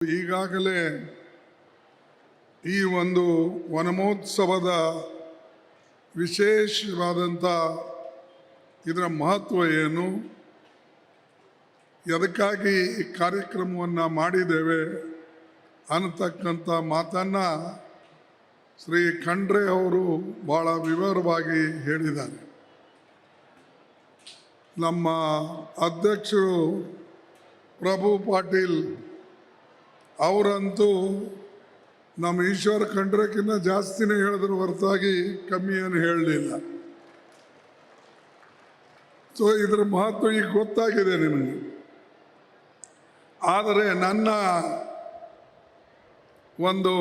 ಈಗಾಗಲೇ ಈ ಒಂದು ವನಮಹೋತ್ಸವದ ವಿಶೇಷವಾದಂಥ ಇದರ ಮಹತ್ವ ಏನು, ಎದಕ್ಕಾಗಿ ಈ ಕಾರ್ಯಕ್ರಮವನ್ನು ಮಾಡಿದ್ದೇವೆ ಅನ್ನತಕ್ಕಂಥ ಮಾತನ್ನು ಶ್ರೀ ಖಂಡ್ರೆ ಅವರು ಭಾಳ ವಿವರವಾಗಿ ಹೇಳಿದ್ದಾರೆ. ನಮ್ಮ ಅಧ್ಯಕ್ಷರು ಪ್ರಭು ಪಾಟೀಲ್ ಅವರಂತೂ ನಮ್ಮ ಈಶ್ವರ ಖಂಡ್ರೆಕ್ಕಿಂತ ಜಾಸ್ತಿನೇ ಹೇಳಿದ್ರು ಹೊರತಾಗಿ ಕಮ್ಮಿ ಏನು ಹೇಳಲಿಲ್ಲ. ಸೊ ಇದರ ಮಹತ್ವ ಈಗ ಗೊತ್ತಾಗಿದೆ ನಿಮಗೆ. ಆದರೆ ನನ್ನ ಒಂದು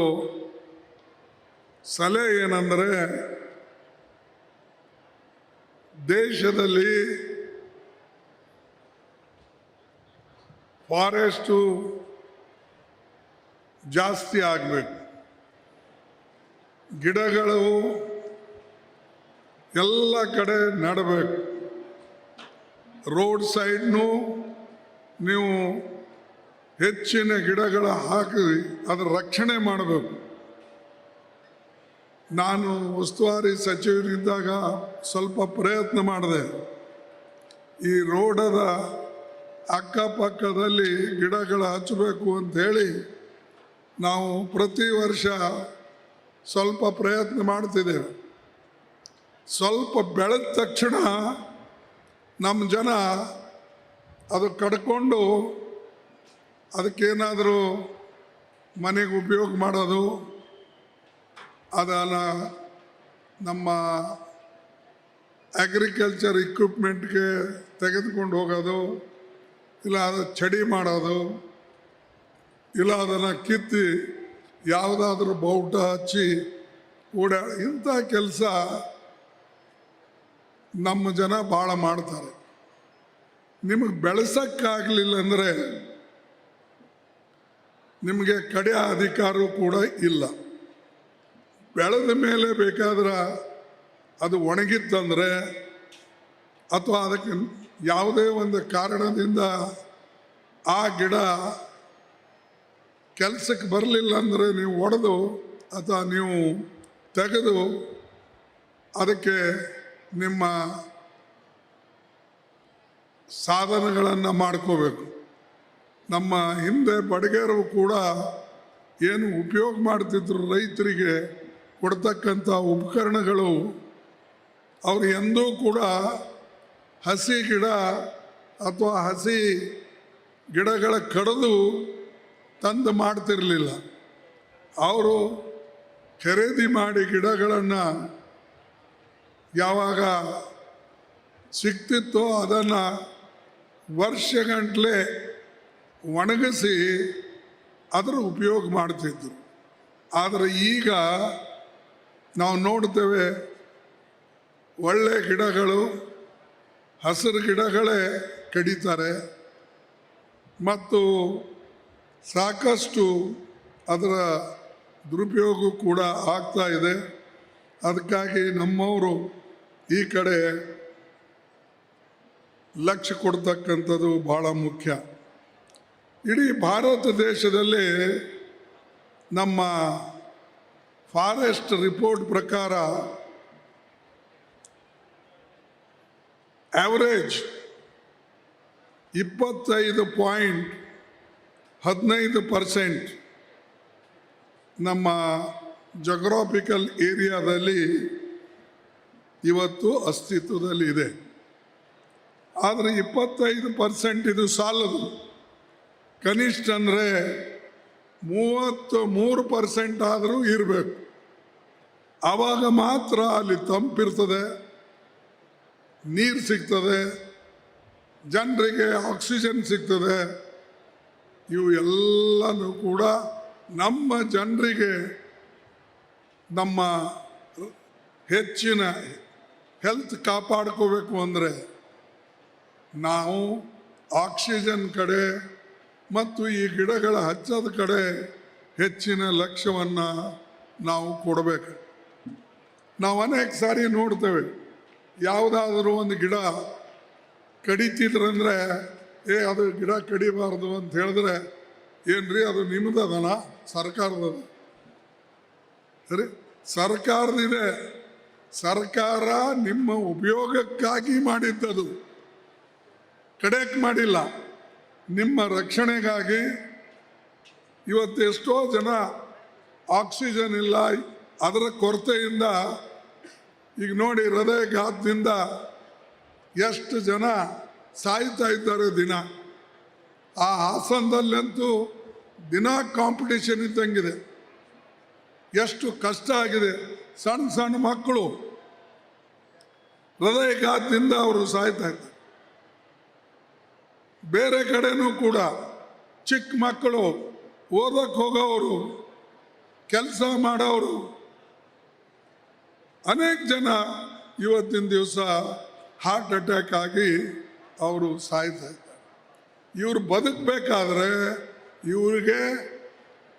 ಸಲಹೆ ಏನಂದರೆ, ದೇಶದಲ್ಲಿ ಫಾರೆಸ್ಟು ಜಾಸ್ತಿ ಆಗಬೇಕು, ಗಿಡಗಳು ಎಲ್ಲ ಕಡೆ ನೆಡಬೇಕು, ರೋಡ್ ಸೈಡ್ನು ನೀವು ಹೆಚ್ಚಿನ ಗಿಡಗಳ ಹಾಕಿ ಅದರ ರಕ್ಷಣೆ ಮಾಡಬೇಕು. ನಾನು ಉಸ್ತುವಾರಿ ಸಚಿವರಿದ್ದಾಗ ಸ್ವಲ್ಪ ಪ್ರಯತ್ನ ಮಾಡಿದೆ. ಈ ರೋಡದ ಅಕ್ಕಪಕ್ಕದಲ್ಲಿ ಗಿಡಗಳು ಹಚ್ಚಬೇಕು ಅಂಥೇಳಿ ನಾವು ಪ್ರತಿ ವರ್ಷ ಸ್ವಲ್ಪ ಪ್ರಯತ್ನ ಮಾಡ್ತಿದ್ದೇವೆ. ಸ್ವಲ್ಪ ಬೆಳೆದ ತಕ್ಷಣ ನಮ್ಮ ಜನ ಅದು ಕಡ್ಕೊಂಡು ಅದಕ್ಕೇನಾದರೂ ಮನೆಗೆ ಉಪಯೋಗ ಮಾಡೋದು, ಅದನ್ನು ನಮ್ಮ ಅಗ್ರಿಕಲ್ಚರ್ ಇಕ್ವಿಪ್ಮೆಂಟ್ಗೆ ತೆಗೆದುಕೊಂಡು ಹೋಗೋದು, ಇಲ್ಲ ಅದು ಚಡಿ ಮಾಡೋದು, ಇಲ್ಲ ಅದನ್ನು ಕಿತ್ತಿ ಯಾವುದಾದ್ರೂ ಬೌಟ ಹಚ್ಚಿ ಇಂಥ ಕೆಲಸ ನಮ್ಮ ಜನ ಭಾಳ ಮಾಡ್ತಾರೆ. ನಿಮಗೆ ಬೆಳೆಸೋಕ್ಕಾಗಲಿಲ್ಲ ಅಂದರೆ ನಿಮಗೆ ಕಡೆಯ ಅಧಿಕಾರವೂ ಕೂಡ ಇಲ್ಲ. ಬೆಳೆದ ಮೇಲೆ ಬೇಕಾದ್ರೆ ಅದು ಒಣಗಿತ್ತಂದರೆ ಅಥವಾ ಅದಕ್ಕೆ ಯಾವುದೇ ಒಂದು ಕಾರಣದಿಂದ ಆ ಗಿಡ ಕೆಲಸಕ್ಕೆ ಬರಲಿಲ್ಲ ಅಂದರೆ ನೀವು ಒಡೆದು ಅಥವಾ ನೀವು ತೆಗೆದು ಅದಕ್ಕೆ ನಿಮ್ಮ ಸಾಧನಗಳನ್ನು ಮಾಡ್ಕೋಬೇಕು. ನಮ್ಮ ಹಿಂದೆ ಬಡಗೇರು ಕೂಡ ಏನು ಉಪಯೋಗ ಮಾಡ್ತಿದ್ರು ರೈತರಿಗೆ ಕೊಡ್ತಕ್ಕಂಥ ಉಪಕರಣಗಳು, ಅವರು ಎಂದೂ ಕೂಡ ಹಸಿ ಗಿಡ ಅಥವಾ ಹಸಿ ಗಿಡಗಳ ಕಡಿದು ತಂದು ಮಾಡ್ತಿರಲಿಲ್ಲ. ಅವರು ಖರೀದಿ ಮಾಡಿ ಗಿಡಗಳನ್ನು ಯಾವಾಗ ಸಿಗ್ತಿತ್ತೋ ಅದನ್ನು ವರ್ಷಗಟ್ಟಲೆ ಒಣಗಿಸಿ ಅದರ ಉಪಯೋಗ ಮಾಡ್ತಿದ್ರು. ಆದರೆ ಈಗ ನಾವು ನೋಡ್ತೇವೆ, ಒಳ್ಳೆ ಗಿಡಗಳು, ಹಸಿರು ಗಿಡಗಳೇ ಕಡಿತಾರೆ ಮತ್ತು ಸಾಕಷ್ಟು ಅದರ ದುರುಪಯೋಗ ಕೂಡ ಆಗ್ತಾ ಇದೆ. ಅದಕ್ಕಾಗಿ ನಮ್ಮವರು ಈ ಕಡೆ ಲಕ್ಷ್ಯ ಕೊಡ್ತಕ್ಕಂಥದ್ದು ಭಾಳ ಮುಖ್ಯ. ಇಡೀ ಭಾರತ ದೇಶದಲ್ಲಿ ನಮ್ಮ ಫಾರೆಸ್ಟ್ ರಿಪೋರ್ಟ್ ಪ್ರಕಾರ ಆವರೇಜ್ 25.15% ನಮ್ಮ ಜೋಗ್ರಾಫಿಕಲ್ ಏರಿಯಾದಲ್ಲಿ ಇವತ್ತು ಅಸ್ತಿತ್ವದಲ್ಲಿದೆ. ಆದರೆ 25% ಇದು ಸಾಲದು. ಕನಿಷ್ಠ ಅಂದರೆ 33% ಆದರೂ ಇರಬೇಕು. ಆವಾಗ ಮಾತ್ರ ಅಲ್ಲಿ ತಂಪಿರ್ತದೆ, ನೀರು ಸಿಗ್ತದೆ, ಜನರಿಗೆ ಆಕ್ಸಿಜನ್ ಸಿಗ್ತದೆ. ಇವು ಎಲ್ಲನೂ ಕೂಡ ನಮ್ಮ ಜನರಿಗೆ ನಮ್ಮ ಹೆಚ್ಚಿನ ಹೆಲ್ತ್ ಕಾಪಾಡ್ಕೋಬೇಕು ಅಂದರೆ ನಾವು ಆಕ್ಸಿಜನ್ ಕಡೆ ಮತ್ತು ಈ ಗಿಡಗಳ ಹಚ್ಚದ ಕಡೆ ಹೆಚ್ಚಿನ ಲಕ್ಷ್ಯವನ್ನು ನಾವು ಕೊಡಬೇಕು. ನಾವು ಅನೇಕ ಸಾರಿ ನೋಡ್ತೇವೆ, ಯಾವುದಾದ್ರೂ ಒಂದು ಗಿಡ ಕಡಿತಿದ್ರಂದರೆ ಅದು ಗಿಡ ಕಡಿಬಾರ್ದು ಅಂತ ಹೇಳಿದ್ರೆ ಏನ್ರಿ ಅದು ನಿಮ್ಮದನ ಸರ್ಕಾರದ ಸರಿ ಸರ್ಕಾರದಿದೆ. ಸರ್ಕಾರ ನಿಮ್ಮ ಉಪಯೋಗಕ್ಕಾಗಿ ಮಾಡಿದ್ದದು, ಕಡೆಕ್ ಮಾಡಿಲ್ಲ, ನಿಮ್ಮ ರಕ್ಷಣೆಗಾಗಿ. ಇವತ್ತು ಎಷ್ಟೋ ಜನ ಆಕ್ಸಿಜನ್ ಇಲ್ಲ, ಅದರ ಕೊರತೆಯಿಂದ ಈಗ ನೋಡಿ ಹೃದಯಘಾತದಿಂದ ಎಷ್ಟು ಜನ ಸಾಯ್ತಾ ಇದ್ದಾರೆ ದಿನ. ಆ ಹಾಸನದಲ್ಲಂತೂ ದಿನ ಕಾಂಪಿಟೇಷನ್ ಇದ್ದಂಗಿದೆ. ಎಷ್ಟು ಕಷ್ಟ ಆಗಿದೆ. ಸಣ್ಣ ಸಣ್ಣ ಮಕ್ಕಳು ಹೃದಯಘಾತದಿಂದ ಅವರು ಸಾಯ್ತಾ ಇದ್ದಾರೆ. ಬೇರೆ ಕಡೆನೂ ಕೂಡ ಚಿಕ್ಕ ಮಕ್ಕಳು, ಓದಕ್ಕೆ ಹೋಗೋರು, ಕೆಲಸ ಮಾಡೋರು, ಅನೇಕ ಜನ ಇವತ್ತಿನ ದಿವಸ ಹಾರ್ಟ್ ಅಟ್ಯಾಕ್ ಆಗಿ ಅವರು ಸಾಯ್ತಾ ಇದ್ದಾರೆ. ಇವರು ಬದುಕಬೇಕಾದ್ರೆ ಇವರಿಗೆ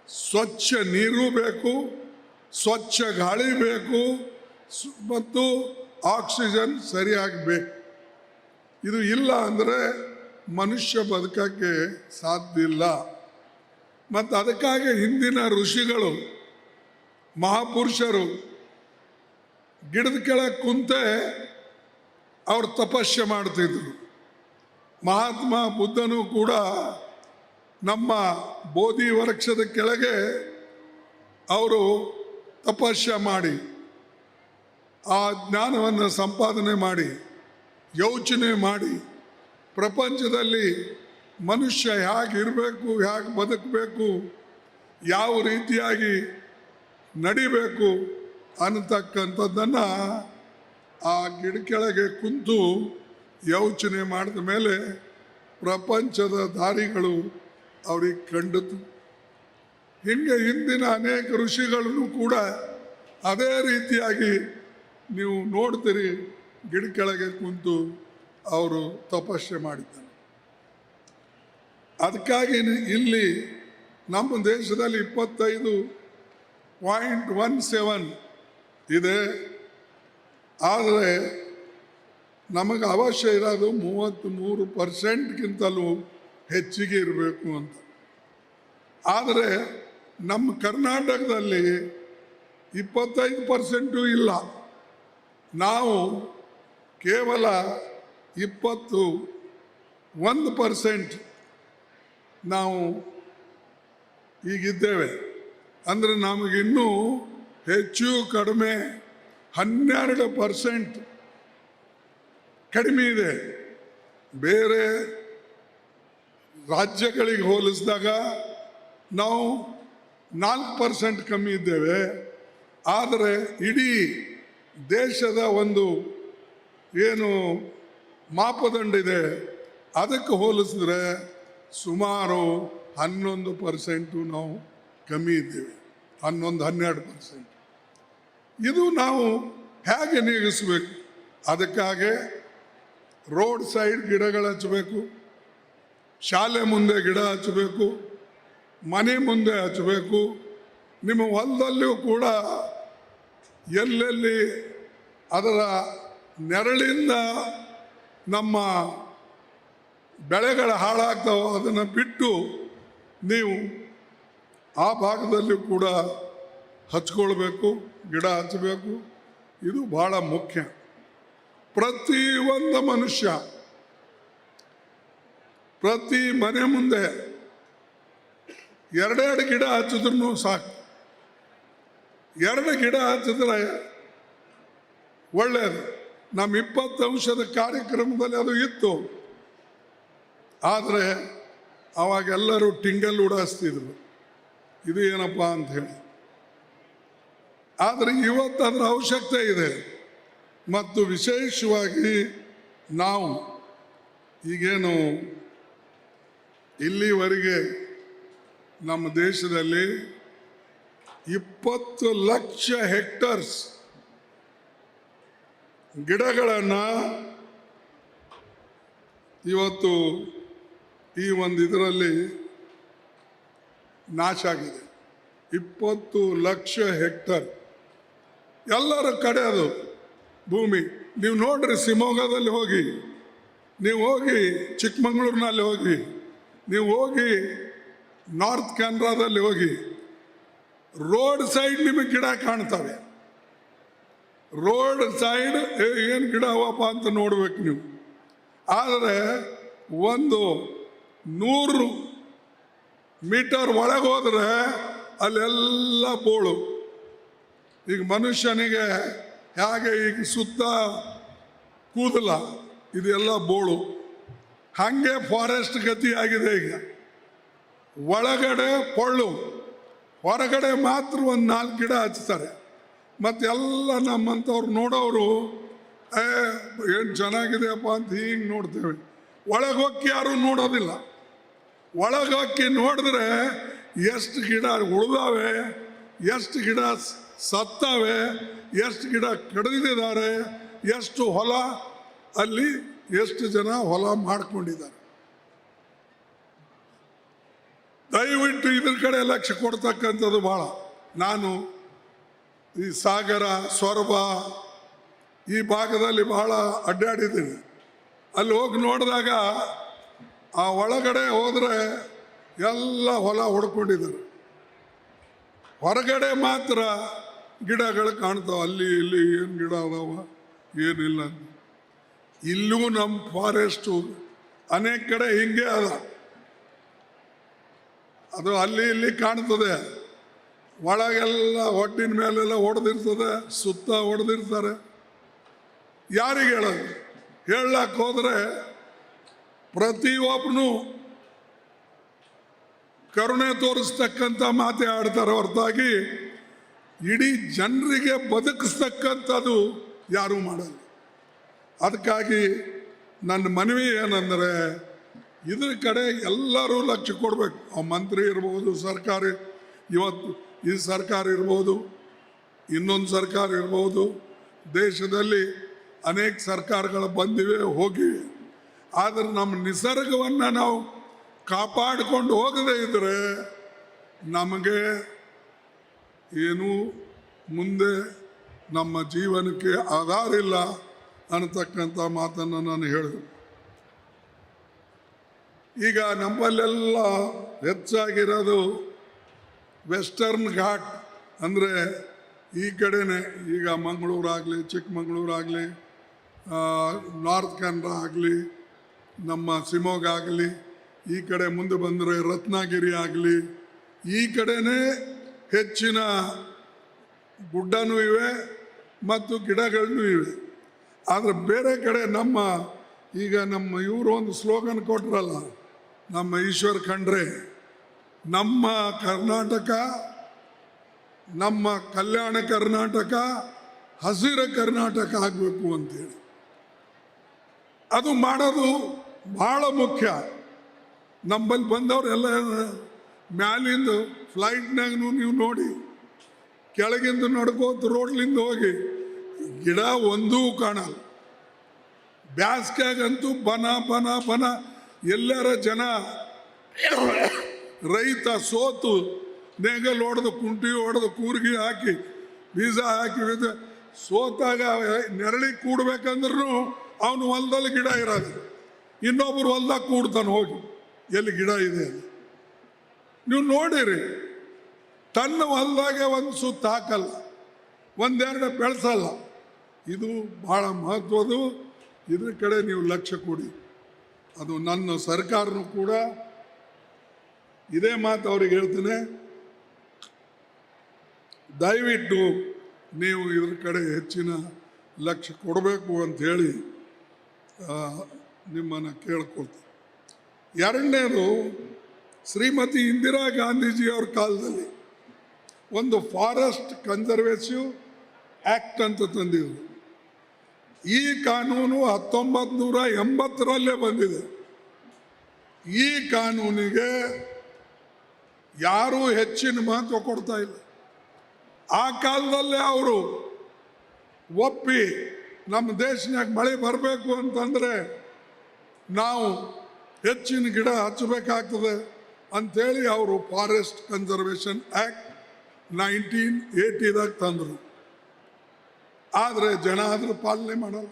ಸ್ವಚ್ಛ ನೀರು ಬೇಕು, ಸ್ವಚ್ಛ ಗಾಳಿ ಬೇಕು, ಮತ್ತು ಆಕ್ಸಿಜನ್ ಸರಿಯಾಗಿ ಬೇಕು. ಇದು ಇಲ್ಲ ಅಂದರೆ ಮನುಷ್ಯ ಬದುಕಕ್ಕೆ ಸಾಧ್ಯ ಇಲ್ಲ. ಮತ್ತು ಅದಕ್ಕಾಗಿ ಹಿಂದಿನ ಋಷಿಗಳು, ಮಹಾಪುರುಷರು ಗಿಡದ ಕೆಳಗೆ ಕುಂತೆ ಅವರು ತಪಸ್ಸೆ ಮಾಡ್ತಿದ್ರು. ಮಹಾತ್ಮ ಬುದ್ಧನು ಕೂಡ ನಮ್ಮ ಬೋಧಿ ವೃಕ್ಷದ ಕೆಳಗೆ ಅವರು ತಪಸ್ಸೆ ಮಾಡಿ ಆ ಜ್ಞಾನವನ್ನು ಸಂಪಾದನೆ ಮಾಡಿ ಯೋಚನೆ ಮಾಡಿ ಪ್ರಪಂಚದಲ್ಲಿ ಮನುಷ್ಯ ಹೇಗಿರಬೇಕು, ಹೇಗೆ ಬದುಕಬೇಕು, ಯಾವ ರೀತಿಯಾಗಿ ನಡಿಬೇಕು ಅನ್ನತಕ್ಕಂಥದ್ದನ್ನು ಆ ಗಿಡ ಕೆಳಗೆ ಕುಂತು ಯೋಚನೆ ಮಾಡಿದ ಮೇಲೆ ಪ್ರಪಂಚದ ದಾರಿಗಳು ಅವ್ರಿಗೆ ಕಂಡಿತು. ಹಿಂಗೆ ಹಿಂದಿನ ಅನೇಕ ಋಷಿಗಳನ್ನು ಕೂಡ ಅದೇ ರೀತಿಯಾಗಿ ನೀವು ನೋಡ್ತೀರಿ, ಗಿಡ ಕೆಳಗೆ ಕುಂತು ಅವರು ತಪಸ್ಸೆ ಮಾಡಿದ್ದಾರೆ. ಅದಕ್ಕಾಗಿ ಇಲ್ಲಿ ನಮ್ಮ ದೇಶದಲ್ಲಿ 25.17 ಇದೆ. ಆದರೆ ನಮಗೆ ಅವಶ್ಯ ಇರೋದು 33%ಗಿಂತಲೂ ಹೆಚ್ಚಿಗೆ ಇರಬೇಕು ಅಂತ. ಆದರೆ ನಮ್ಮ ಕರ್ನಾಟಕದಲ್ಲಿ 25% ಇಲ್ಲ. ನಾವು ಕೇವಲ 21% ನಾವು ಈಗಿದ್ದೇವೆ. ಅಂದರೆ ನಮಗಿನ್ನೂ ಹೆಚ್ಚು ಕಡಿಮೆ 12% ಕಡಿಮೆ ಇದೆ. ಬೇರೆ ರಾಜ್ಯಗಳಿಗೆ ಹೋಲಿಸಿದಾಗ ನಾವು 4% ಕಮ್ಮಿ ಇದ್ದೇವೆ. ಆದರೆ ಇಡೀ ದೇಶದ ಒಂದು ಏನು ಮಾಪದಂಡ ಇದೆ ಅದಕ್ಕೆ ಹೋಲಿಸಿದ್ರೆ ಸುಮಾರು 11% ನಾವು ಕಮ್ಮಿ ಇದ್ದೇವೆ. 11-12%. ಇದು ನಾವು ಹೇಗೆ ನೀಗಿಸಬೇಕು? ಅದಕ್ಕಾಗಿ ರೋಡ್ ಸೈಡ್ ಗಿಡಗಳು ಹಚ್ಚಬೇಕು, ಶಾಲೆ ಮುಂದೆ ಗಿಡ ಹಚ್ಚಬೇಕು, ಮನೆ ಮುಂದೆ ಹಚ್ಚಬೇಕು. ನಿಮ್ಮ ಹೊಲದಲ್ಲಿಯೂ ಕೂಡ ಎಲ್ಲೆಲ್ಲಿ ಅದರ ನೆರಳಿಂದ ನಮ್ಮ ಬೆಳೆಗಳು ಹಾಳಾಗ್ತಾವೋ ಅದನ್ನು ಬಿಟ್ಟು ನೀವು ಆ ಭಾಗದಲ್ಲಿ ಕೂಡ ಹಚ್ಕೊಳ್ಬೇಕು, ಗಿಡ ಹಚ್ಚಬೇಕು. ಇದು ಬಹಳ ಮುಖ್ಯ. ಪ್ರತಿಯೊಂದು ಮನುಷ್ಯ ಪ್ರತಿ ಮನೆ ಮುಂದೆ 2 ಗಿಡ ಹಚ್ಚಿದ್ರೂ ಸಾಕು. 2 ಗಿಡ ಹಚ್ಚಿದ್ರೆ ಒಳ್ಳೆಯದು. ನಮ್ಮ 20 ಅಂಶದ ಕಾರ್ಯಕ್ರಮದಲ್ಲಿ ಅದು ಇತ್ತು. ಆದರೆ ಅವಾಗೆಲ್ಲರೂ ಟಿಂಗಲ್ ಉಡಾಯಿಸ್ತಿದ್ರು, ಇದು ಏನಪ್ಪ ಅಂತ ಹೇಳಿ. ಆದರೆ ಇವತ್ತು ಅದರ ಅವಶ್ಯಕತೆ ಇದೆ. ಮತ್ತು ವಿಶೇಷವಾಗಿ ನಾವು ಈಗೇನು ಇಲ್ಲಿವರೆಗೆ ನಮ್ಮ ದೇಶದಲ್ಲಿ 20 ಲಕ್ಷ ಹೆಕ್ಟರ್ಸ್ ಗಿಡಗಳನ್ನು ಇವತ್ತು ಈ ಒಂದು ಇದರಲ್ಲಿ ನಾಶ ಆಗಿದೆ. 20 ಲಕ್ಷ ಹೆಕ್ಟರ್ ಎಲ್ಲರ ಕಡೆ ಅದು ಭೂಮಿ. ನೀವು ನೋಡ್ರಿ, ಶಿವಮೊಗ್ಗದಲ್ಲಿ ಹೋಗಿ, ನೀವು ಹೋಗಿ ಚಿಕ್ಕಮಗಳೂರಿನಲ್ಲಿ ಹೋಗಿ, ನೀವು ಹೋಗಿ ನಾರ್ತ್ ಕೆನರಾದಲ್ಲಿ ಹೋಗಿ ರೋಡ್ ಸೈಡ್ ನಿಮಗೆ ಗಿಡ ಕಾಣ್ತವೆ. ರೋಡ್ ಸೈಡ್ ಏನು ಗಿಡ ಅವಪ್ಪ ಅಂತ ನೋಡ್ಬೇಕು ನೀವು. ಆದರೆ ಒಂದು 100 ಮೀಟರ್ ಒಳಗೆ ಹೋದ್ರೆ ಅಲ್ಲೆಲ್ಲ ಬೋಳು. ಈಗ ಮನುಷ್ಯನಿಗೆ ಹೇಗೆ ಈಗ ಸುತ್ತ ಕೂದಲ ಇದೆಲ್ಲ ಬೋಳು, ಹಾಗೆ ಫಾರೆಸ್ಟ್ ಗತಿ ಆಗಿದೆ ಈಗ. ಒಳಗಡೆ ಪೊಳ್ಳು, ಹೊರಗಡೆ ಮಾತ್ರ ಒಂದು 4 ಗಿಡ ಹಚ್ತಾರೆ. ಮತ್ತೆಲ್ಲ ನಮ್ಮಂಥವ್ರು ನೋಡೋರು ಏನು ಚೆನ್ನಾಗಿದೆಯಪ್ಪ ಅಂತ ಹಿಂಗೆ ನೋಡ್ತೇವೆ. ಒಳಗೋಗಿ ಯಾರು ನೋಡೋದಿಲ್ಲ. ಒಳಗೋಗಿ ನೋಡಿದ್ರೆ ಎಷ್ಟು ಗಿಡ ಉಳಿದಾವೆ, ಎಷ್ಟು ಗಿಡ ಸತ್ತವೆ, ಎಷ್ಟು ಗಿಡ ಕಡಿದಿದ್ದಾರೆ, ಎಷ್ಟು ಹೊಲ ಅಲ್ಲಿ ಎಷ್ಟು ಜನ ಹೊಲ ಮಾಡ್ಕೊಂಡಿದ್ದಾರೆ. ದಯವಿಟ್ಟು ಇದ್ರ ಕಡೆ ಲಕ್ಷ್ಯ ಕೊಡ್ತಕ್ಕಂಥದ್ದು ಭಾಳ. ನಾನು ಈ ಸಾಗರ, ಸೊರಬ ಈ ಭಾಗದಲ್ಲಿ ಬಹಳ ಅಡ್ಡಾಡಿದ್ದೀನಿ. ಅಲ್ಲಿ ಹೋಗಿ ನೋಡಿದಾಗ ಆ ಒಳಗಡೆ ಹೋದರೆ ಎಲ್ಲ ಹೊಲ ಹೊಡ್ಕೊಂಡಿದ್ದಾರೆ. ಹೊರಗಡೆ ಮಾತ್ರ ಗಿಡಗಳು ಕಾಣ್ತಾವೆ. ಅಲ್ಲಿ ಇಲ್ಲಿ ಏನು ಗಿಡ ಅದಾವ ಏನಿಲ್ಲ. ಇಲ್ಲೂ ನಮ್ಮ ಫಾರೆಸ್ಟು ಅನೇಕ ಕಡೆ ಹಿಂಗೆ ಅದ. ಅದು ಅಲ್ಲಿ ಇಲ್ಲಿ ಕಾಣ್ತದೆ. ಒಳಗೆಲ್ಲ ಒಡ್ಡಿನ ಮೇಲೆಲ್ಲ ಹೊಡೆದಿರ್ತದೆ, ಸುತ್ತ ಹೊಡೆದಿರ್ತಾರೆ. ಯಾರಿಗೆ ಹೇಳೋದು? ಹೇಳಕ್ಕೆ ಹೋದರೆ ಪ್ರತಿಯೊಬ್ಬನು ಕರುಣೆ ತೋರಿಸ್ತಕ್ಕಂಥ ಮಾತೇ ಆಡ್ತಾರೆ ಹೊರತಾಗಿ ಇಡೀ ಜನರಿಗೆ ಬದುಕಿಸ್ತಕ್ಕಂಥದ್ದು ಯಾರೂ ಮಾಡಲ್ಲ. ಅದಕ್ಕಾಗಿ ನನ್ನ ಮನವಿ ಏನಂದರೆ ಇದ್ರ ಕಡೆ ಎಲ್ಲರೂ ಲಕ್ಷ್ಯ ಕೊಡಬೇಕು. ಆ ಮಂತ್ರಿ ಇರ್ಬೋದು, ಸರ್ಕಾರ, ಇವತ್ತು ಈ ಸರ್ಕಾರ ಇರ್ಬೋದು, ಇನ್ನೊಂದು ಸರ್ಕಾರ ಇರ್ಬೋದು. ದೇಶದಲ್ಲಿ ಅನೇಕ ಸರ್ಕಾರಗಳು ಬಂದಿವೆ, ಹೋಗಿವೆ. ಆದರೆ ನಮ್ಮ ನಿಸರ್ಗವನ್ನು ನಾವು ಕಾಪಾಡಿಕೊಂಡು ಹೋಗದೇ ಇದ್ದರೆ ನಮಗೆ ಏನೂ ಮುಂದೆ ನಮ್ಮ ಜೀವನಕ್ಕೆ ಆಧಾರ ಇಲ್ಲ ಅನ್ನತಕ್ಕಂಥ ಮಾತನ್ನು ನಾನು ಹೇಳಿದೆ. ಈಗ ನಮ್ಮಲ್ಲೆಲ್ಲ ಹೆಚ್ಚಾಗಿರೋದು ವೆಸ್ಟರ್ನ್ ಘಾಟ್, ಅಂದರೆ ಈ ಕಡೆನೇ. ಈಗ ಮಂಗಳೂರಾಗಲಿ, ಚಿಕ್ಕಮಗಳೂರಾಗಲಿ, ನಾರ್ತ್ ಕೆನರಾ ಆಗಲಿ, ನಮ್ಮ ಶಿವಮೊಗ್ಗ ಆಗಲಿ, ಈ ಕಡೆ ಮುಂದೆ ಬಂದರೆ ರತ್ನಗಿರಿ ಆಗಲಿ, ಈ ಕಡೆನೇ ಹೆಚ್ಚಿನ ಗುಡ್ಡನೂ ಇವೆ ಮತ್ತು ಗಿಡಗಳನ್ನೂ ಇವೆ. ಆದರೆ ಬೇರೆ ಕಡೆ ಈಗ ನಮ್ಮ ಇವರು ಒಂದು ಸ್ಲೋಗನ್ ಕೊಟ್ರಲ್ಲ, ನಮ್ಮ ಈಶ್ವರ್ ಖಂಡ್ರೆ, ನಮ್ಮ ಕರ್ನಾಟಕ, ನಮ್ಮ ಕಲ್ಯಾಣ ಕರ್ನಾಟಕ ಹಸಿರ ಕರ್ನಾಟಕ ಆಗಬೇಕು ಅಂತೇಳಿ. ಅದು ಮಾಡೋದು ಭಾಳ ಮುಖ್ಯ. ನಮ್ಮಲ್ಲಿ ಬಂದವರೆಲ್ಲ ಮ್ಯಾಲಿಂದ ಫ್ಲೈಟ್ನಾಗೂ ನೀವು ನೋಡಿ, ಕೆಳಗಿಂದ ನಡ್ಕೋತ ರೋಡ್ಲಿಂದ ಹೋಗಿ ಗಿಡ ಒಂದೂ ಕಾಣಲ್ಲ. ಬ್ಯಾಸ್ಗ್ಯಾಗಂತೂ ಬನ ಬನ ಬನ. ಎಲ್ಲರ ಜನ ರೈತ ಸೋತು ನೇಗಲ್ ಹೊಡೆದು, ಕುಂಟಿ ಹೊಡೆದು, ಕೂರ್ಗಿ ಹಾಕಿ, ಬೀಜ ಹಾಕಿ, ಸೋತಾಗ ನೆರಳಿಗೆ ಕೂಡ್ಬೇಕಂದ್ರೂ ಅವನು ಹೊಲದಲ್ಲಿ ಗಿಡ ಇರೋದು, ಇನ್ನೊಬ್ರು ಹೊಲ್ದಾಗ ಕೂಡ್ತಾನೆ ಹೋಗಿ ಎಲ್ಲಿ ಗಿಡ ಇದೆ ಅಲ್ಲಿ. ನೀವು ನೋಡಿರಿ, ತನ್ನ ಹೊಲದಾಗೆ ಒಂದು ಸುತ್ತ ಹಾಕಲ್ಲ, ಒಂದೆರಡು ಬೆಳೆಸಲ್ಲ. ಇದು ಭಾಳ ಮಹತ್ವದ್ದು. ಇದ್ರ ಕಡೆ ನೀವು ಲಕ್ಷ್ಯ ಕೊಡಿ. ಅದು ನನ್ನ ಸರ್ಕಾರನೂ ಕೂಡ ಇದೇ ಮಾತು ಅವ್ರಿಗೆ ಹೇಳ್ತೀನಿ, ದಯವಿಟ್ಟು ನೀವು ಇದ್ರ ಕಡೆ ಹೆಚ್ಚಿನ ಲಕ್ಷ್ಯ ಕೊಡಬೇಕು ಅಂಥೇಳಿ ನಿಮ್ಮನ್ನು ಕೇಳ್ಕೊಳ್ತೀನಿ. ಎರಡನೇದು, ಶ್ರೀಮತಿ ಇಂದಿರಾ ಗಾಂಧೀಜಿಯವ್ರ ಕಾಲದಲ್ಲಿ ಒಂದು ಫಾರೆಸ್ಟ್ ಕನ್ಸರ್ವೇಟಿವ್ ಆ್ಯಕ್ಟ್ ಅಂತ ತಂದಿದ್ರು. ಈ ಕಾನೂನು 1980ರಲ್ಲೇ ಬಂದಿದೆ. ಈ ಕಾನೂನಿಗೆ ಯಾರೂ ಹೆಚ್ಚಿನ ಮಹತ್ವ ಕೊಡ್ತಾ ಇಲ್ಲ. ಆ ಕಾಲದಲ್ಲೇ ಅವರು ಒಪ್ಪಿ ನಮ್ಮ ದೇಶನಾಗ ಮಳೆ ಬರಬೇಕು ಅಂತಂದರೆ ನಾವು ಹೆಚ್ಚಿನ ಗಿಡ ಹಚ್ಚಬೇಕಾಗ್ತದೆ ಅಂಥೇಳಿ ಅವರು ಫಾರೆಸ್ಟ್ ಕನ್ಸರ್ವೇಷನ್ ಆ್ಯಕ್ಟ್ 1980ದಾಗ ತಂದರು. ಆದರೆ ಜನ ಅದ್ರ ಪಾಲನೆ ಮಾಡಲ್ಲ,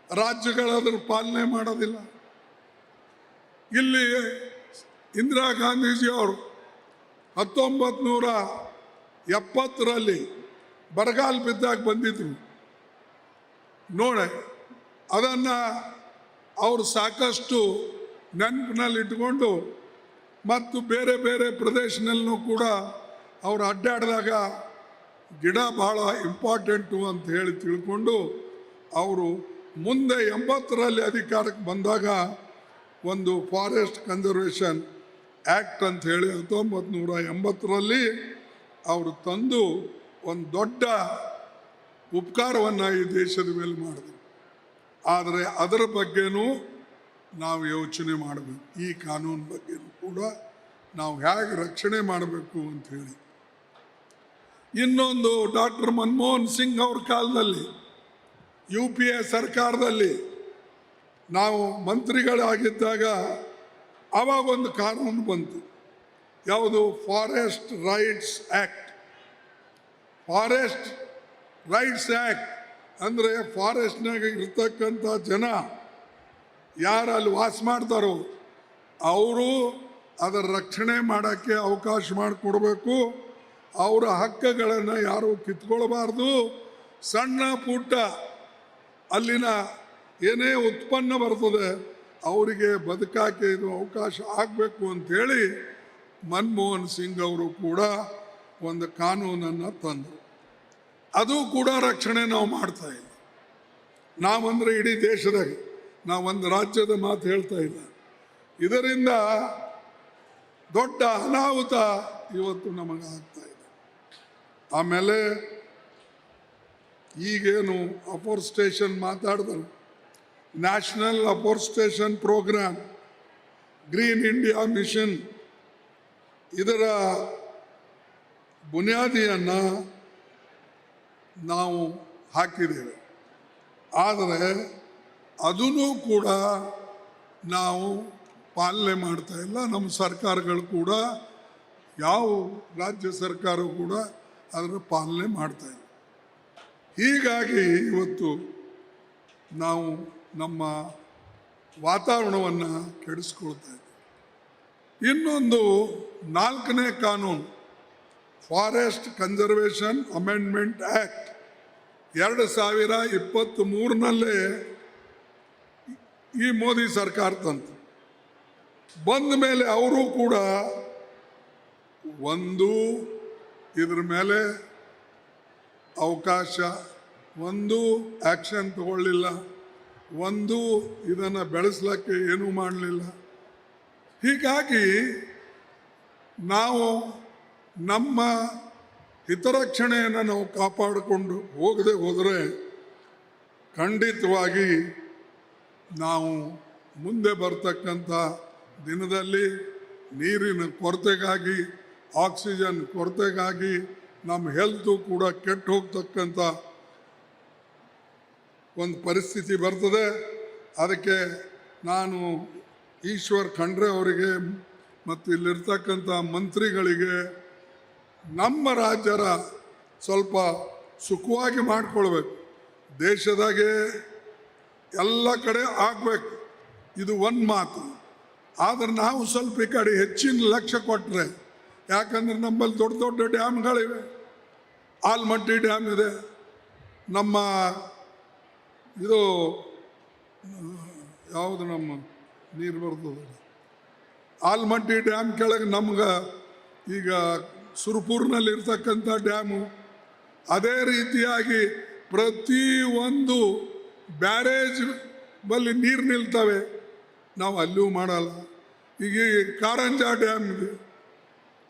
ರಾಜ್ಯಗಳಾದ್ರೂ ಪಾಲನೆ ಮಾಡೋದಿಲ್ಲ. ಇಲ್ಲಿ ಇಂದಿರಾ ಗಾಂಧೀಜಿಯವರು 1970ರಲ್ಲಿ ಬರಗಾಲ ಬಿದ್ದಾಗ ಬಂದಿದ್ರು ನೋಡೆ. ಅದನ್ನು ಅವರು ಸಾಕಷ್ಟು ನೆನಪಿನಲ್ಲಿ ಇಟ್ಕೊಂಡು ಮತ್ತು ಬೇರೆ ಬೇರೆ ಪ್ರದೇಶನಲ್ಲೂ ಕೂಡ ಅವರು ಅಡ್ಡಾಡಿದಾಗ ಗಿಡ ಭಾಳ ಇಂಪಾರ್ಟೆಂಟು ಅಂತ ಹೇಳಿ ತಿಳ್ಕೊಂಡು ಅವರು ಮುಂದೆ 80ರಲ್ಲಿ ಅಧಿಕಾರಕ್ಕೆ ಬಂದಾಗ ಒಂದು ಫಾರೆಸ್ಟ್ ಕನ್ಸರ್ವೇಷನ್ ಆ್ಯಕ್ಟ್ ಅಂತ ಹೇಳಿ 1980ರಲ್ಲಿ ಅವರು ತಂದು ಒಂದು ದೊಡ್ಡ ಉಪಕಾರವನ್ನು ಈ ದೇಶದ ಮೇಲೆ ಮಾಡಿದ್ರು. ಆದರೆ ಅದರ ಬಗ್ಗೆನೂ ನಾವು ಯೋಚನೆ ಮಾಡಬೇಕು. ಈ ಕಾನೂನು ಬಗ್ಗೆನೂ ಕೂಡ ನಾವು ಹೇಗೆ ರಕ್ಷಣೆ ಮಾಡಬೇಕು ಅಂತ ಹೇಳಿ. ಇನ್ನೊಂದು ಡಾಕ್ಟರ್ ಮನಮೋಹನ್ ಸಿಂಗ್ ಅವ್ರ ಕಾಲದಲ್ಲಿ UPA ಸರ್ಕಾರದಲ್ಲಿ ನಾವು ಮಂತ್ರಿಗಳಾಗಿದ್ದಾಗ ಆವಾಗೊಂದು ಕಾನೂನು ಬಂತು. ಯಾವುದು? Forest rights act. Forest rights act ಅಂದರೆ ಫಾರೆಸ್ಟ್ನಾಗ ಇರ್ತಕ್ಕಂಥ ಜನ ಯಾರು ಅಲ್ಲಿ ವಾಸ ಮಾಡ್ತಾರೋ ಅವರು ಅದರ ರಕ್ಷಣೆ ಮಾಡೋಕ್ಕೆ ಅವಕಾಶ ಮಾಡಿಕೊಡ್ಬೇಕು. ಅವರ ಹಕ್ಕುಗಳನ್ನು ಯಾರು ಕಿತ್ಕೊಳ್ಬಾರ್ದು. ಸಣ್ಣ ಪುಟ್ಟ ಅಲ್ಲಿನ ಏನೇ ಉತ್ಪನ್ನ ಬರ್ತದೆ ಅವರಿಗೆ ಬದುಕಾಕೆ ಇದು ಅವಕಾಶ ಆಗಬೇಕು ಅಂಥೇಳಿ ಮನಮೋಹನ್ ಸಿಂಗ್ ಅವರು ಕೂಡ ಒಂದು ಕಾನೂನನ್ನು ತಂದರು. ಅದು ಕೂಡ ರಕ್ಷಣೆ ನಾವು ಮಾಡ್ತಾ ಇಲ್ಲ. ನಾವಂದರೆ ಇಡೀ ದೇಶದಾಗ, ನಾವೊಂದು ರಾಜ್ಯದ ಮಾತು ಹೇಳ್ತಾ ಇಲ್ಲ. ಇದರಿಂದ ದೊಡ್ಡ ಅನಾಹುತ ಇವತ್ತು ನಮಗೆ ಆಗ್ತಾ ಇದೆ. ಆಮೇಲೆ ಈಗೇನು ಅಫೋರ್ಸ್ಟೇಷನ್ ಮಾತಾಡಿದ್ರು, national afforestation programme, green India mission, ಇದರ ಬುನಿಯಾದಿಯನ್ನು ನಾವು ಹಾಕಿದ್ದೇವೆ. ಆದರೆ ಅದೂ ಕೂಡ ನಾವು ಪಾಲನೆ ಮಾಡ್ತಾ ಇಲ್ಲ. ನಮ್ಮ ಸರ್ಕಾರಗಳು ಕೂಡ, ಯಾವ ರಾಜ್ಯ ಸರ್ಕಾರ ಕೂಡ ಅದರ ಪಾಲನೆ ಮಾಡ್ತಾ ಇಲ್ಲ. ಹೀಗಾಗಿ ಇವತ್ತು ನಾವು ನಮ್ಮ ವಾತಾವರಣವನ್ನು ಕೆಡಿಸ್ಕೊಳ್ತಾ ಇದ್ದೀವಿ. ಇನ್ನೊಂದು 4ನೇ ಕಾನೂನು, ಫಾರೆಸ್ಟ್ ಕನ್ಸರ್ವೇಷನ್ ಅಮೆಂಡ್ಮೆಂಟ್ ಆ್ಯಕ್ಟ್ 2023ನಲ್ಲೇ ಈ ಮೋದಿ ಸರ್ಕಾರ ತಂತು. ಬಂದ ಮೇಲೆ ಅವರು ಕೂಡ ಒಂದು ಇದ್ರ ಮೇಲೆ ಅವಕಾಶ, ಒಂದು ಆ್ಯಕ್ಷನ್ ತಗೊಳ್ಳಿಲ್ಲ, ಒಂದು ಇದನ್ನು ಬೆಳೆಸಲಿಕ್ಕೆ ಏನೂ ಮಾಡಲಿಲ್ಲ. ಹೀಗಾಗಿ ನಾವು ನಮ್ಮ ಹಿತರಕ್ಷಣೆಯನ್ನು ನಾವು ಕಾಪಾಡಿಕೊಂಡು ಹೋಗದೆ ಹೋದರೆ ಖಂಡಿತವಾಗಿ ನಾವು ಮುಂದೆ ಬರ್ತಕ್ಕಂಥ ದಿನದಲ್ಲಿ ನೀರಿನ ಕೊರತೆಗಾಗಿ, ಆಕ್ಸಿಜನ್ ಕೊರತೆಗಾಗಿ ನಮ್ಮ ಹೆಲ್ತು ಕೂಡ ಕೆಟ್ಟು ಹೋಗ್ತಕ್ಕಂಥ ಒಂದು ಪರಿಸ್ಥಿತಿ ಬರ್ತದೆ. ಅದಕ್ಕೆ ನಾನು ಈಶ್ವರ್ ಖಂಡ್ರೆ ಅವರಿಗೆ ಮತ್ತು ಇಲ್ಲಿರ್ತಕ್ಕಂಥ ಮಂತ್ರಿಗಳಿಗೆ ನಮ್ಮ ರಾಜ್ಯರ ಸ್ವಲ್ಪ ಸುಖವಾಗಿ ಮಾಡಿಕೊಳ್ಬೇಕು. ದೇಶದಾಗೆ ಎಲ್ಲ ಕಡೆ ಆಗಬೇಕು, ಇದು ಒಂದು ಮಾತು. ಆದರೆ ನಾವು ಸ್ವಲ್ಪ ಈ ಕಡೆ ಹೆಚ್ಚಿನ ಲಕ್ಷ್ಯ ಕೊಟ್ಟರೆ, ಯಾಕಂದರೆ ನಮ್ಮಲ್ಲಿ ದೊಡ್ಡ ದೊಡ್ಡ ಡ್ಯಾಮ್ಗಳಿವೆ. ಆಲ್ಮಟ್ಟಿ ಡ್ಯಾಮ್ ಇದೆ, ನಮ್ಮ ಇದು ಯಾವುದು ನಮ್ಮ ನೀರು ಬರ್ತದೆ ಆಲ್ಮಟ್ಟಿ ಡ್ಯಾಮ್ ಕೆಳಗೆ ನಮ್ಗೆ ಈಗ ಸುರಪುರ್ನಲ್ಲಿರ್ತಕ್ಕಂಥ ಡ್ಯಾಮು. ಅದೇ ರೀತಿಯಾಗಿ ಪ್ರತಿಯೊಂದು ಬ್ಯಾರೇಜ್ ಬಲ್ಲಿ ನೀರು ನಿಲ್ತವೆ, ನಾವು ಅಲ್ಲೂ ಮಾಡಲ್ಲ. ಈಗ ಕಾರಂಜ ಡ್ಯಾಮ್ ಇದೆ.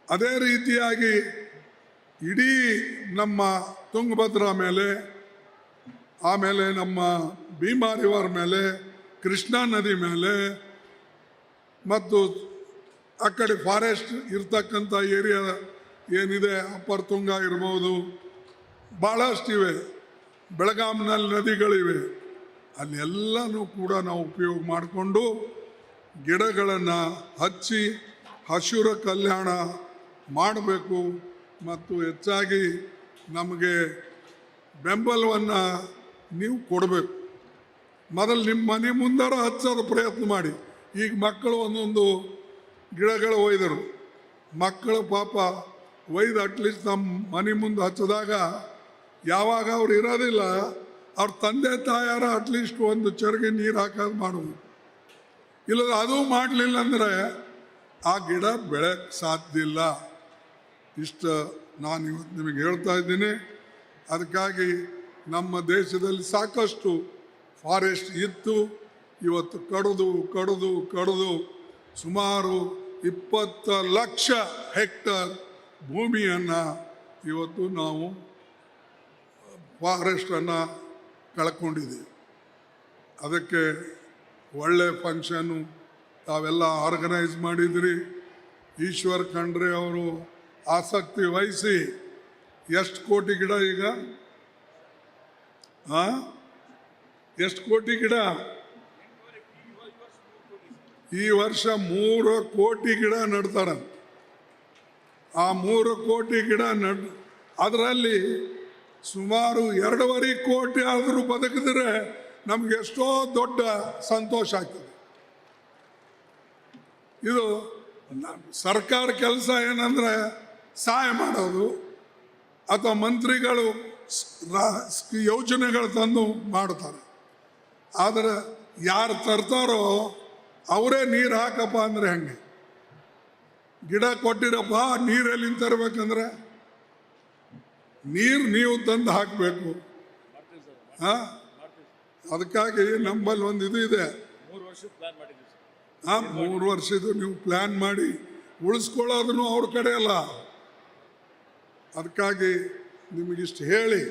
ಅದೇ ರೀತಿಯಾಗಿ ಇಡೀ ನಮ್ಮ ತುಂಗಭದ್ರಾ ಮೇಲೆ, ಆಮೇಲೆ ನಮ್ಮ ಭೀಮಾ ರಿವರ್ ಮೇಲೆ, ಕೃಷ್ಣಾ ನದಿ ಮೇಲೆ ಮತ್ತು ಆ ಕಡೆ ಫಾರೆಸ್ಟ್ ಇರ್ತಕ್ಕಂಥ ಏರಿಯಾ ಏನಿದೆ, ಅಪ್ಪರ್ ತುಂಗ ಇರ್ಬೋದು, ಭಾಳಷ್ಟಿವೆ. ಬೆಳಗಾಂನಲ್ಲಿ ನದಿಗಳಿವೆ. ಅಲ್ಲೆಲ್ಲನೂ ಕೂಡ ನಾವು ಉಪಯೋಗ ಮಾಡಿಕೊಂಡು ಗಿಡಗಳನ್ನು ಹಚ್ಚಿ ಹಸಿರ ಕಲ್ಯಾಣ ಮಾಡಬೇಕು. ಮತ್ತು ಹೆಚ್ಚಾಗಿ ನಮಗೆ ಬೆಂಬಲವನ್ನು ನೀವು ಕೊಡಬೇಕು. ಮೊದಲು ನಿಮ್ಮ ಮನೆ ಮುಂದಾರ ಹಚ್ಚೋದು ಪ್ರಯತ್ನ ಮಾಡಿ. ಈಗ ಮಕ್ಕಳು ಒಂದೊಂದು ಗಿಡಗಳು ಒಯ್ದರು, ಮಕ್ಕಳು ಪಾಪ ಒಯ್ದು ಅಟ್ಲೀಸ್ಟ್ ನಮ್ಮ ಮನೆ ಮುಂದೆ ಹಚ್ಚಿದಾಗ ಯಾವಾಗ ಅವ್ರು ಇರೋದಿಲ್ಲ ಅವ್ರ ತಂದೆ ತಾಯಾರ ಅಟ್ಲೀಸ್ಟ್ ಒಂದು ಚರಿಗೆ ನೀರು ಹಾಕೋದು ಮಾಡುವುದು. ಇಲ್ಲದ ಅದು ಮಾಡಲಿಲ್ಲ ಅಂದರೆ ಆ ಗಿಡ ಬೆಳೆಯಕ್ಕೆ ಸಾಧ್ಯ ಇಲ್ಲ. ಇಷ್ಟು ನಾನು ಇವತ್ತು ನಿಮಗೆ ಹೇಳ್ತಾ ಇದ್ದೀನಿ. ಅದಕ್ಕಾಗಿ ನಮ್ಮ ದೇಶದಲ್ಲಿ ಸಾಕಷ್ಟು ಫಾರೆಸ್ಟ್ ಇತ್ತು, ಇವತ್ತು ಕಡಿದು ಸುಮಾರು 20 ಲಕ್ಷ ಹೆಕ್ಟರ್ ಭೂಮಿಯನ್ನು ಇವತ್ತು ನಾವು ಫಾರೆಸ್ಟನ್ನು ಕಳ್ಕೊಂಡಿದ್ದೀವಿ. ಅದಕ್ಕೆ ಒಳ್ಳೆ ಫಂಕ್ಷನ್ನು ತಾವೆಲ್ಲ ಆರ್ಗನೈಸ್ ಮಾಡಿದ್ರಿ. ಈಶ್ವರ್ ಖಂಡ್ರೆ ಅವರು ಆಸಕ್ತಿ ವಹಿಸಿ ಎಷ್ಟು ಕೋಟಿ ಗಿಡ ಈಗ ಎಷ್ಟು ಕೋಟಿ ಗಿಡ ಈ ವರ್ಷ 3 ಕೋಟಿ ಗಿಡ ನೆಡ್ತಾರೆ. ಆ 3 ಕೋಟಿ ಗಿಡ ಅದರಲ್ಲಿ ಸುಮಾರು 2.5 ಕೋಟಿ ಆದರೂ ಬದುಕಿದ್ರೆ ನಮ್ಗೆ ಎಷ್ಟೋ ದೊಡ್ಡ ಸಂತೋಷ ಆಗ್ತದೆ. ಇದು ಸರ್ಕಾರ ಕೆಲಸ ಏನಂದ್ರೆ ಸಹಾಯ ಮಾಡೋದು ಅಥವಾ ಮಂತ್ರಿಗಳು ಯೋಜನೆಗಳು ತಂದು ಮಾಡ್ತಾರೆ. ಆದರೆ ಯಾರು ತರ್ತಾರೋ ಅವರೇ ನೀರು ಹಾಕಪ್ಪ ಅಂದರೆ ಹೆಂಗೆ? ಗಿಡ ಕೊಟ್ಟಿರಪ್ಪ, ನೀರೆಲ್ಲಿಂದ ತರಬೇಕಂದ್ರೆ ನೀರು ನೀವು ತಂದು ಹಾಕಬೇಕು. ಅದಕ್ಕಾಗಿ ನಮ್ಮಲ್ಲಿ ಒಂದು ಇದು ಇದೆ, 3 ವರ್ಷದ್ದು ನೀವು ಪ್ಲ್ಯಾನ್ ಮಾಡಿ ಉಳಿಸ್ಕೊಳ್ಳೋದನ್ನು ಅವ್ರ ಕಡೆ ಅಲ್ಲ. ಅದಕ್ಕಾಗಿ ನಿಮಗಿಷ್ಟು ಹೇಳಿ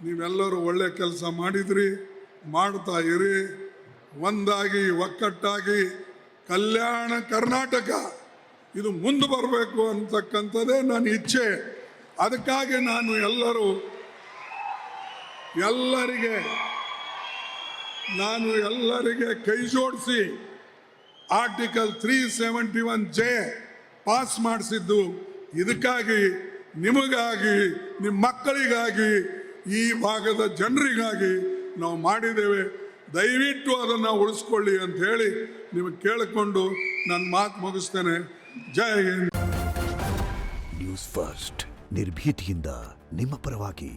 ನೀವೆಲ್ಲರೂ ಒಳ್ಳೆ ಕೆಲಸ ಮಾಡಿದ್ರಿ, ಮಾಡ್ತಾ ಇರಿ. ಒಂದಾಗಿ ಒಕ್ಕಟ್ಟಾಗಿ ಕಲ್ಯಾಣ ಕರ್ನಾಟಕ ಇದು ಮುಂದೆ ಬರಬೇಕು ಅಂತಕ್ಕಂಥದ್ದೇ ನನ್ನ ಇಚ್ಛೆ. ಅದಕ್ಕಾಗಿ ನಾನು ಎಲ್ಲರಿಗೆ ಕೈ ಜೋಡಿಸಿ ಆರ್ಟಿಕಲ್ 371J ಪಾಸ್ ಮಾಡಿಸಿದ್ದು ಇದಕ್ಕಾಗಿ, ನಿಮಗಾಗಿ, ನಿಮ್ಮ ಮಕ್ಕಳಿಗಾಗಿ, ಈ ಭಾಗದ ಜನರಿಗಾಗಿ ನಾವು ಮಾಡಿದ್ದೇವೆ. ದಯವಿಟ್ಟು ಅದನ್ನು ಉಳಿಸ್ಕೊಳ್ಳಿ ಅಂತ ಹೇಳಿ ನಿಮಗೆ ಕೇಳಿಕೊಂಡು ನನ್ನ ಮಾತು ಮುಗಿಸ್ತೇನೆ. ಜೈ ಹಿಂದ್. ನ್ಯೂಸ್ ಫಸ್ಟ್, ನಿರ್ಭೀತಿಯಿಂದ ನಿಮ್ಮ ಪರವಾಗಿ.